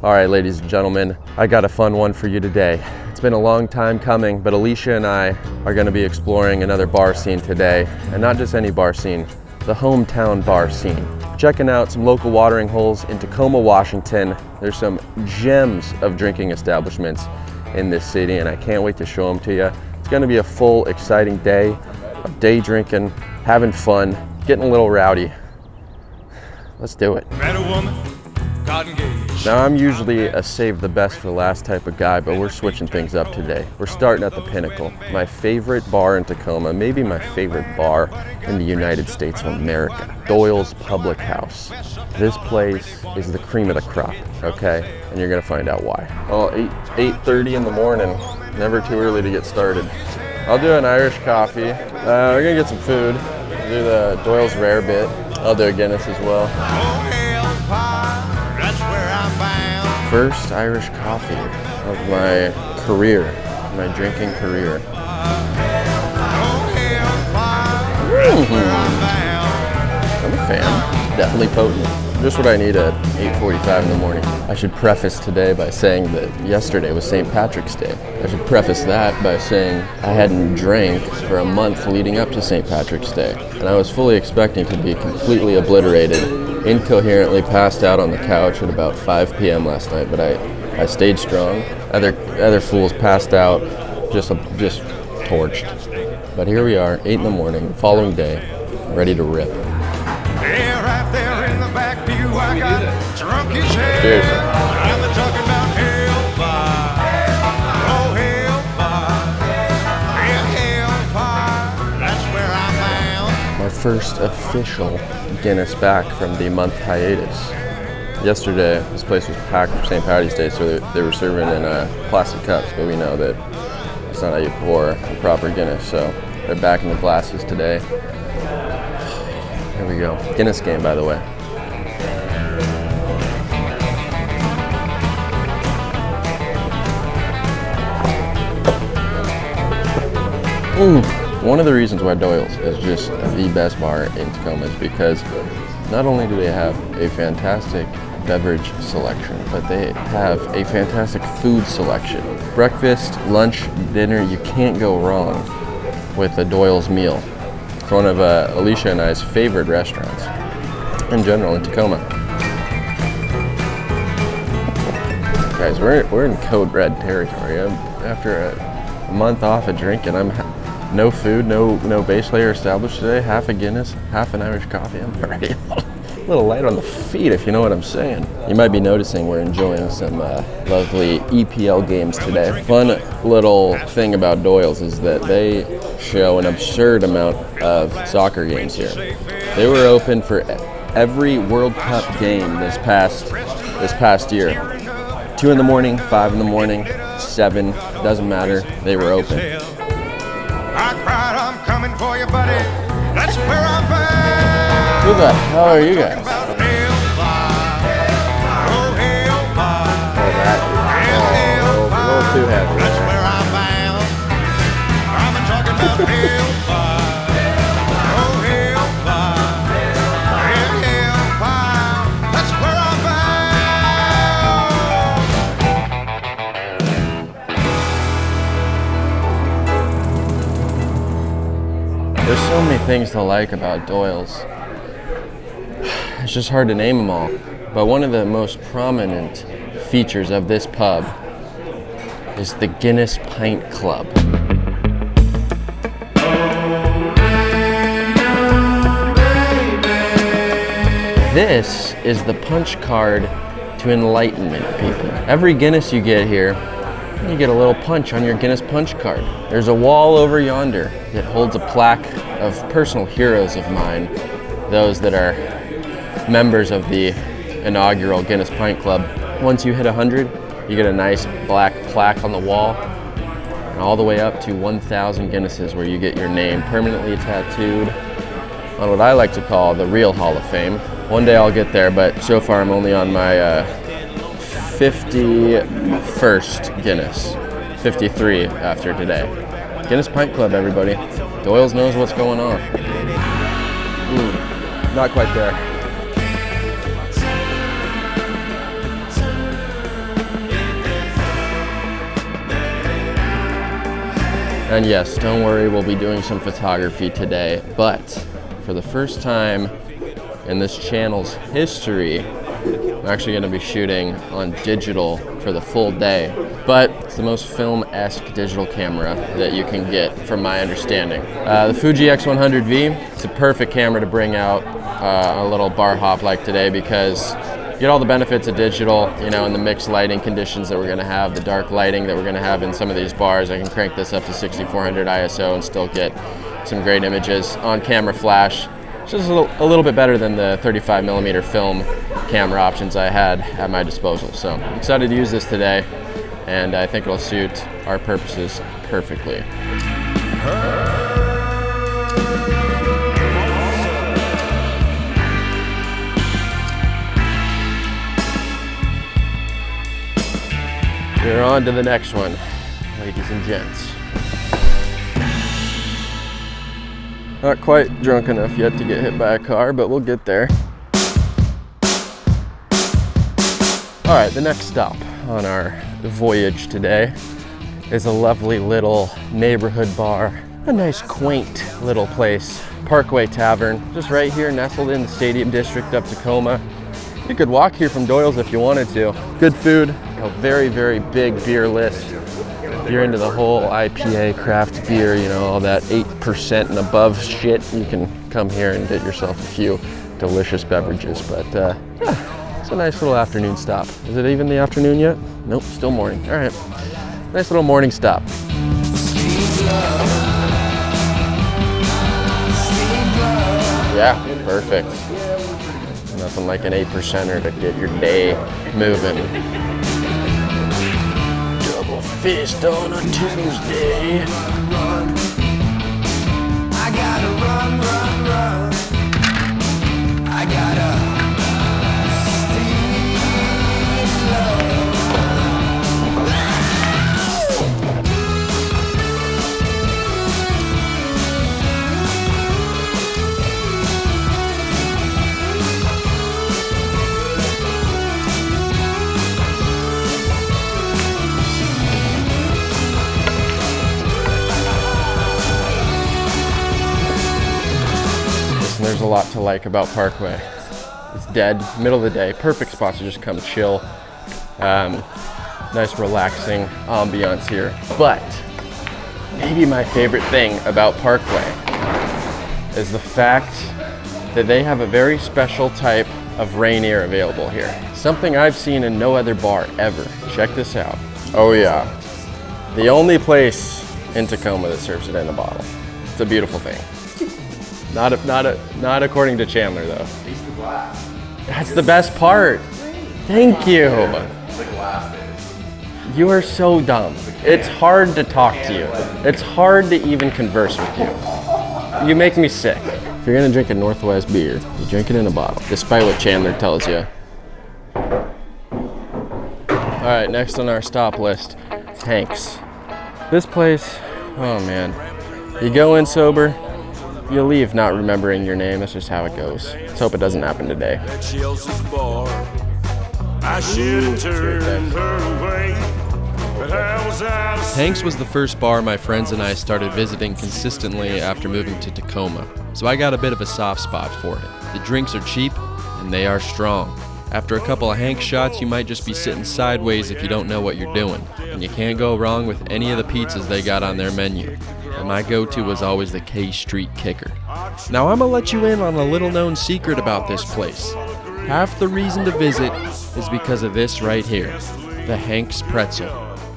All right, ladies and gentlemen, I got a fun one for you today. It's been a long time coming, but Alicia and I are gonna be exploring another bar scene today, and not just any bar scene, the hometown bar scene. Checking out some local watering holes in Tacoma, Washington. There's some gems of drinking establishments in this city, and I can't wait to show them to you. It's gonna be a full, exciting day of day drinking, having fun, getting a little rowdy. Let's do it. Met a woman, got engaged. Now, I'm usually a save the best for last type of guy, but we're switching things up today. We're starting at the Pinnacle, my favorite bar in Tacoma, maybe my favorite bar in the United States of America, Doyle's Public House. This place is the cream of the crop, okay? And you're gonna find out why. Oh, 8:30 in the morning, never too early to get started. I'll do an Irish coffee. We're gonna get some food. I'll do the Doyle's Rare bit. I'll do a Guinness as well. First Irish coffee of my career, my drinking career. I'm a fan. Definitely potent. Just what I need at 8:45 in the morning. I should preface today by saying that yesterday was St. Patrick's Day. I should preface that by saying I hadn't drank for a month leading up to St. Patrick's Day. And I was fully expecting to be completely obliterated, incoherently passed out on the couch at about 5 p.m. last night, but I stayed strong. Other fools passed out, just torched. But here we are, 8 in the morning, the following day, ready to rip. Yeah, right there in the back pew, I got drunk as hell. Cheers. I'm talking about Hellfire. Oh, Hellfire. Yeah, Hellfire. That's where I'm found. My first official Guinness back from the month hiatus. Yesterday, this place was packed for St. Patty's Day, so they were serving in plastic cups, but we know that that's not how you pour a proper Guinness, so they're back in the glasses today. Here we go. Guinness game, by the way. One of the reasons why Doyle's is just the best bar in Tacoma is because not only do they have a fantastic beverage selection, but they have a fantastic food selection. Breakfast, lunch, dinner, you can't go wrong with a Doyle's meal. It's one of Alicia and I's favorite restaurants in general in Tacoma. Guys, we're in code red territory. After a month off of drinking, I'm no food, no base layer established today. Half a Guinness, half an Irish coffee. I'm already a little light on the feet, if you know what I'm saying. You might be noticing we're enjoying some lovely EPL games today. Fun little thing about Doyle's is that they show an absurd amount of soccer games here. They were open for every World Cup game this past year. 2 in the morning, 5 in the morning, 7, doesn't matter, they were open. I cried, I'm coming for you, buddy. That's where I'm found. Who the hell are you guys? A little too heavy. That's where I'm found. I'm talking about Hellfire. Oh, Hellfire. Yeah, Hellfire. That's where I'm found. There's so many things to like about Doyle's. It's just hard to name them all. But one of the most prominent features of this pub is the Guinness Pint Club. This is the punch card to enlightenment, people. Every Guinness you get here, you get a little punch on your Guinness punch card. There's a wall over yonder that holds a plaque of personal heroes of mine, those that are members of the inaugural Guinness Pint Club. Once you hit 100, you get a nice black plaque on the wall, and all the way up to 1,000 Guinnesses where you get your name permanently tattooed on what I like to call the real Hall of Fame. One day I'll get there, but so far I'm only on my 51st Guinness, 53 after today. Guinness Pint Club, everybody. Doyle's knows what's going on. Not quite there. And yes, don't worry, we'll be doing some photography today, but for the first time in this channel's history, I'm actually going to be shooting on digital for the full day, but it's the most film-esque digital camera that you can get from my understanding. The Fuji X100V, it's a perfect camera to bring out a little bar hop like today because you get all the benefits of digital, you know, and the mixed lighting conditions that we're going to have, the dark lighting that we're going to have in some of these bars. I can crank this up to 6400 ISO and still get some great images. On camera flash, it's just a little bit better than the 35mm film camera options I had at my disposal. So I'm excited to use this today, and I think it'll suit our purposes perfectly. We're on to the next one, ladies and gents. Not quite drunk enough yet to get hit by a car, but we'll get there. All right, the next stop on our voyage today is a lovely little neighborhood bar. A nice, quaint little place. Parkway Tavern, just right here nestled in the Stadium District of Tacoma. You could walk here from Doyle's if you wanted to. Good food, a very, very big beer list. If you're into the whole IPA craft beer, you know, all that 8% and above shit, you can come here and get yourself a few delicious beverages. But yeah, it's a nice little afternoon stop. Is it even the afternoon yet? Nope, still morning. All right, nice little morning stop. Yeah, perfect. Nothing like an 8%er to get your day moving. Double fist on a Tuesday. I gotta run, run, run. I gotta stay low. There's a lot to like about Parkway. It's dead, middle of the day, perfect spot to just come chill. Nice relaxing ambiance here. But maybe my favorite thing about Parkway is the fact that they have a very special type of Rainier available here. Something I've seen in no other bar ever. Check this out. Oh yeah. The only place in Tacoma that serves it in a bottle. It's a beautiful thing. Not according to Chandler though. Taste the glass. That's the best part. Thank you. The glass is. You are so dumb. It's hard to talk to you. It's hard to even converse with you. You make me sick. If you're gonna drink a Northwest beer, you drink it in a bottle, despite what Chandler tells you. All right, next on our stop list, Hank's. This place, oh man. You go in sober, you leave not remembering your name. That's just how it goes. Let's hope it doesn't happen today. Hank's was the first bar my friends and I started visiting consistently after moving to Tacoma, so I got a bit of a soft spot for it. The drinks are cheap, and they are strong. After a couple of Hank shots, you might just be sitting sideways if you don't know what you're doing, and you can't go wrong with any of the pizzas they got on their menu. And my go-to was always the K Street Kicker. Now I'm gonna let you in on a little known secret about this place. Half the reason to visit is because of this right here, the Hank's Pretzel.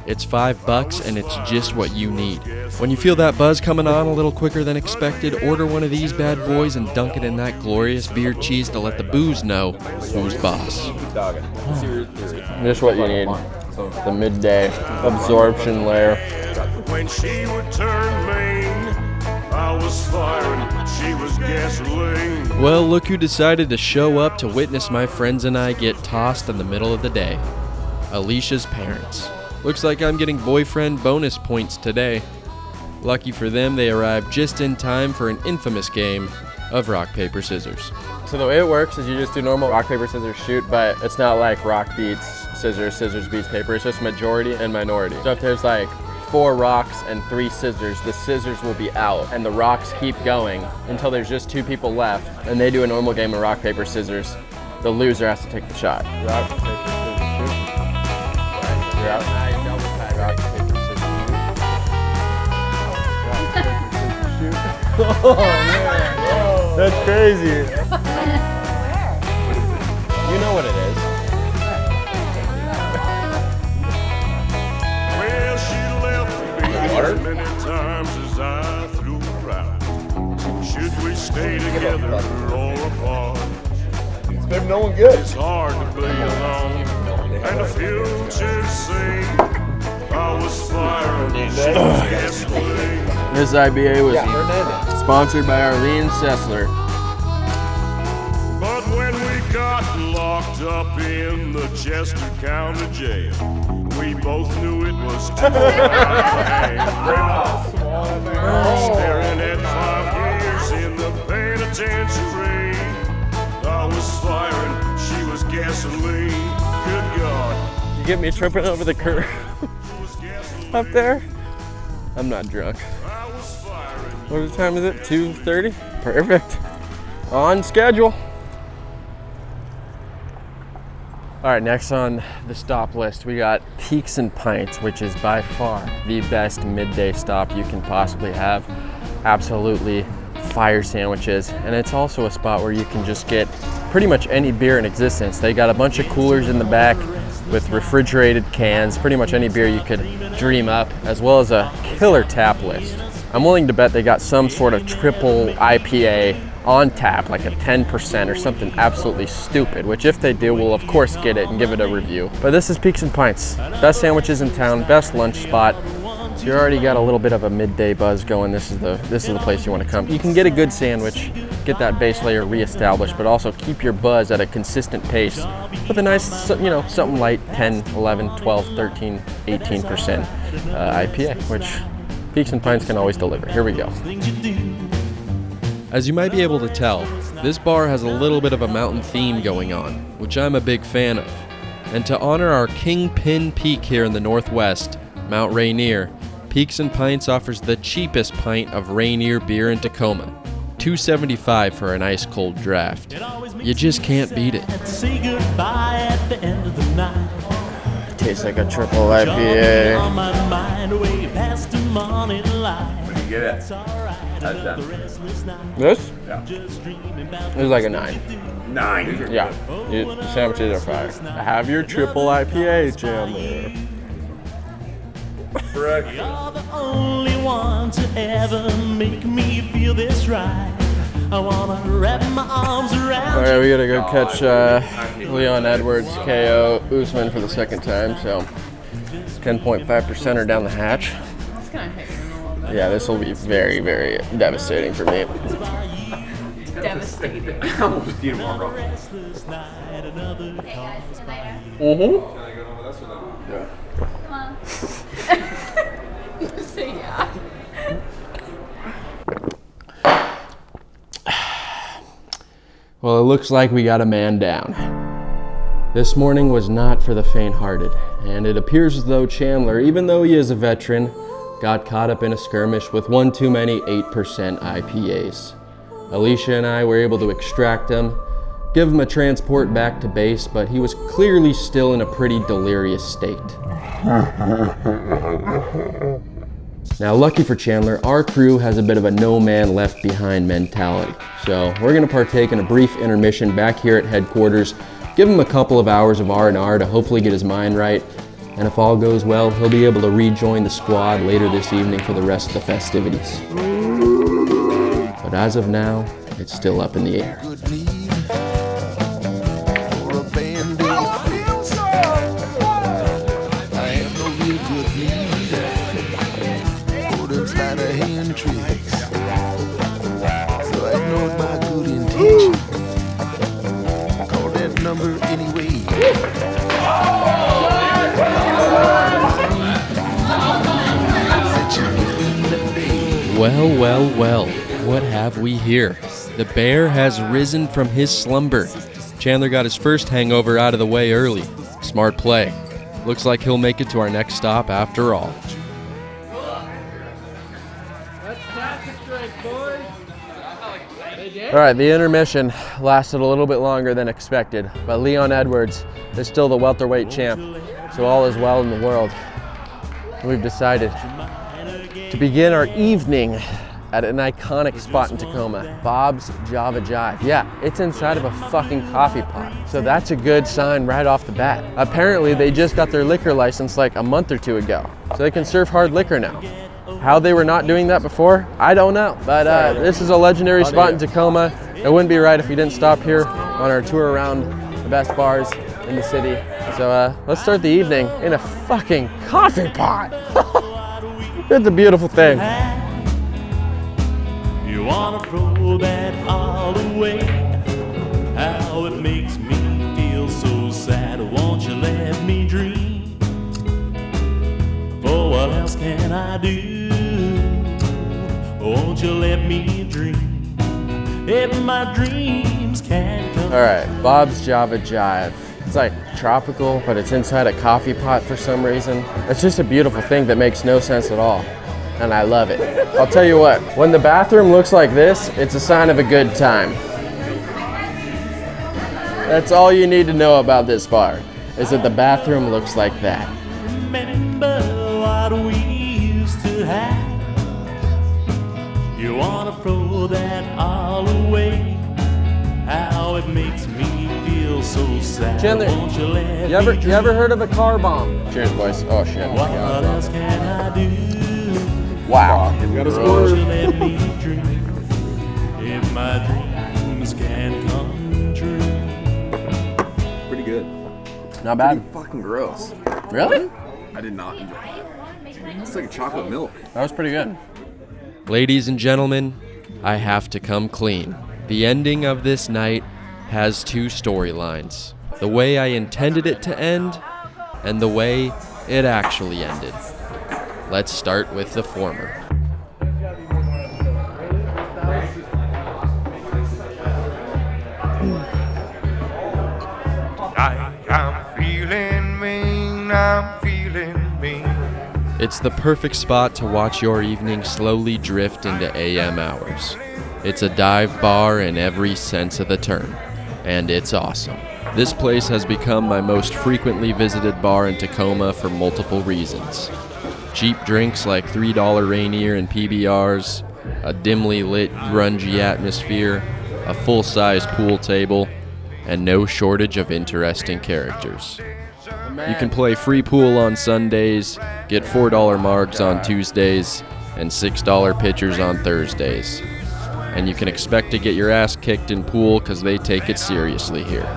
It's $5 and it's just what you need. When you feel that buzz coming on a little quicker than expected, order one of these bad boys and dunk it in that glorious beer cheese to let the booze know who's boss. Just what you need. The midday absorption layer. When she would turn main, I was firing, she was gasoline. Well, look who decided to show up to witness my friends and I get tossed in the middle of the day. Alicia's parents. Looks like I'm getting boyfriend bonus points today. Lucky for them, they arrived just in time for an infamous game of rock, paper, scissors. So the way it works is you just do normal rock, paper, scissors, shoot, but it's not like rock beats scissors, scissors beats paper. It's just majority and minority. So if there's like 4 rocks and 3 scissors, the scissors will be out and the rocks keep going until there's just 2 people left and they do a normal game of rock, paper, scissors. The loser has to take the shot. Rock, paper, scissors, shoot. Rock, paper, scissors, shoot. Oh man, that's crazy. You know what it is. Well, she left me as many times as I threw her out. Should we stay together or apart? They're no one good. It's hard to be alone and the future to see. I was firing, she was gasoline. This IBA was sponsored by Arlene Sessler. But when we got locked up in the Chester County Jail, we both knew it was too late. Staring at 5 years in the penitentiary. I was firing, she was gasoline. Good God. You get me tripping over the curb up there? I'm not drunk. I was firing. What time is it? 2:30? Perfect. On schedule. All right, next on the stop list, we got Peaks and Pints, which is by far the best midday stop you can possibly have. Absolutely fire sandwiches. And it's also a spot where you can just get pretty much any beer in existence. They got a bunch of coolers in the back with refrigerated cans, pretty much any beer you could dream up, as well as a killer tap list. I'm willing to bet they got some sort of triple IPA on tap, like a 10% or something absolutely stupid, which if they do, we'll of course get it and give it a review. But this is Peaks and Pints. Best sandwiches in town, best lunch spot. So you already got a little bit of a midday buzz going. This is the place you want to come. You can get a good sandwich, get that base layer reestablished, but also keep your buzz at a consistent pace with a nice, something light, 10, 11, 12, 13, 18% IPA, which Peaks and Pints can always deliver. Here we go. As you might be able to tell, this bar has a little bit of a mountain theme going on, which I'm a big fan of. And to honor our kingpin peak here in the Northwest, Mount Rainier, Peaks and Pints offers the cheapest pint of Rainier beer in Tacoma, $2.75 for an ice cold draft. You just can't beat it. Tastes like a triple IPA. When you get it, that's done. This? Yeah. It's like a 9. 9. Yeah, the sandwiches are fire. Have your triple IPA, Chandler. You're the only one to ever make me feel this right. I wanna wrap my arms around. All right, we gotta go catch Leon Edwards KO Usman for the second time. So 10.5% are down the hatch. It's gonna hit him a little bit. Yeah, this will be very, very devastating for me. Devastating. Restless night, another calls by. You say yeah. Well, it looks like we got a man down. This morning was not for the faint-hearted, and it appears as though Chandler, even though he is a veteran, got caught up in a skirmish with one too many 8% IPAs. Alicia and I were able to extract him, give him a transport back to base, but he was clearly still in a pretty delirious state. Now, lucky for Chandler, our crew has a bit of a no man left behind mentality. So we're gonna partake in a brief intermission back here at headquarters, give him a couple of hours of R&R to hopefully get his mind right, and if all goes well, he'll be able to rejoin the squad later this evening for the rest of the festivities. But as of now, it's still up in the air. Well, what have we here? The bear has risen from his slumber. Chandler got his first hangover out of the way early. Smart play. Looks like he'll make it to our next stop after all. All right, the intermission lasted a little bit longer than expected, but Leon Edwards is still the welterweight champ, so all is well in the world. We've decided to begin our evening at an iconic spot in Tacoma, Bob's Java Jive. Yeah, it's inside of a fucking coffee pot, so that's a good sign right off the bat. Apparently, they just got their liquor license like a month or two ago, so they can serve hard liquor now. How they were not doing that before, I don't know. But this is a legendary spot in Tacoma. It wouldn't be right if we didn't stop here on our tour around the best bars in the city. So let's start the evening in a fucking coffee pot. It's a beautiful thing. You wanna throw that all away? How it makes me feel so sad. Won't you let me dream? For what else can I do? Won't you let me dream? If my dreams can't come. All right, Bob's Java Jive. It's like tropical, but it's inside a coffee pot for some reason. It's just a beautiful thing that makes no sense at all, and I love it. I'll tell you what, when the bathroom looks like this, it's a sign of a good time. That's all you need to know about this bar, is that the bathroom looks like that. Remember what we used to have. You wanna throw that all away? How it makes me feel so sad. Chandler, Won't you let you ever heard of a car bomb? Cheers, boys. Oh shit. What else can I do? Wow. Won't you let me dream? If my dreams can come true. Pretty good. Not bad. Fucking gross. Really? I did not enjoy it. It's like a chocolate milk. That was pretty good. Ladies and gentlemen, I have to come clean. The ending of this night has two storylines. The way I intended it to end, and the way it actually ended. Let's start with the former. I'm feeling mean, I'm feeling mean. It's the perfect spot to watch your evening slowly drift into AM hours. It's a dive bar in every sense of the term, and it's awesome. This place has become my most frequently visited bar in Tacoma for multiple reasons. Cheap drinks like $3 Rainier and PBRs, a dimly lit, grungy atmosphere, a full-size pool table, and no shortage of interesting characters. You can play free pool on Sundays, get $4 margs on Tuesdays, and $6 pitchers on Thursdays. And you can expect to get your ass kicked in pool because they take it seriously here.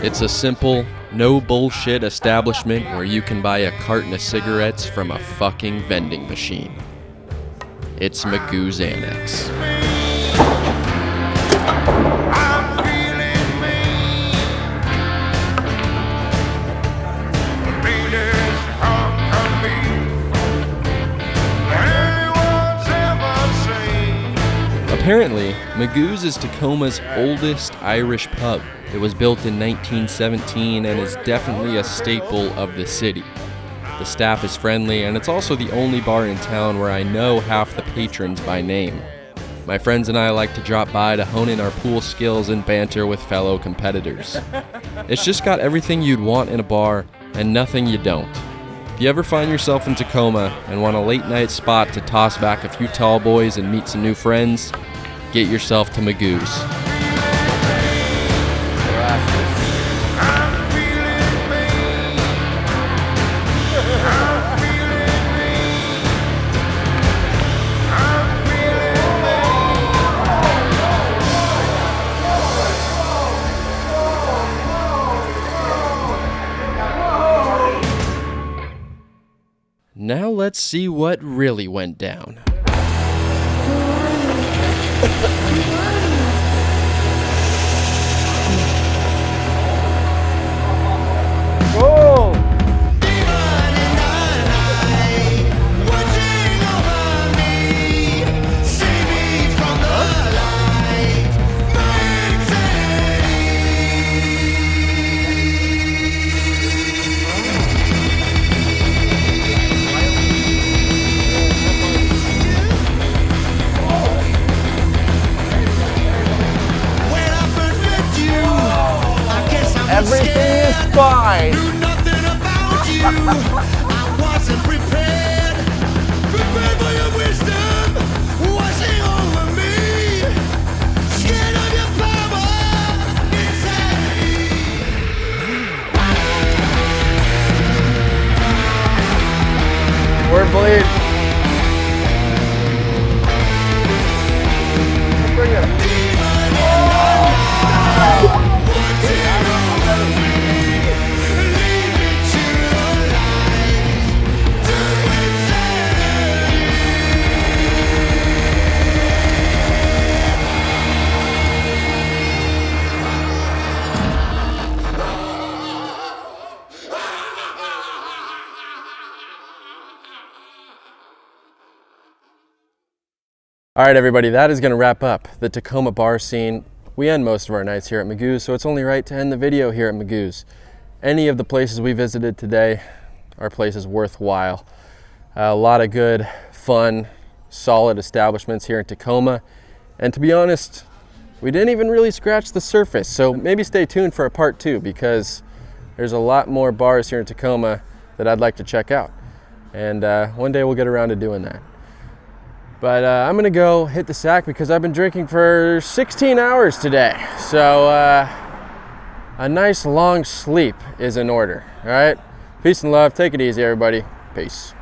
It's a simple, no bullshit establishment where you can buy a carton of cigarettes from a fucking vending machine. It's Magoo's Annex. Apparently, Magoo's is Tacoma's oldest Irish pub. It was built in 1917 and is definitely a staple of the city. The staff is friendly, and it's also the only bar in town where I know half the patrons by name. My friends and I like to drop by to hone in our pool skills and banter with fellow competitors. It's just got everything you'd want in a bar and nothing you don't. If you ever find yourself in Tacoma and want a late night spot to toss back a few tall boys and meet some new friends, get yourself to Magoo's. Now let's see what really went down. All right, everybody, that is going to wrap up the Tacoma bar scene. We end most of our nights here at Magoo's, so it's only right to end the video here at Magoo's. Any of the places we visited today are places worthwhile. A lot of good, fun, solid establishments here in Tacoma. And to be honest, we didn't even really scratch the surface. So maybe stay tuned for a part 2, because there's a lot more bars here in Tacoma that I'd like to check out. And one day we'll get around to doing that. But I'm gonna go hit the sack because I've been drinking for 16 hours today. So a nice long sleep is in order, all right? Peace and love, take it easy, everybody. Peace.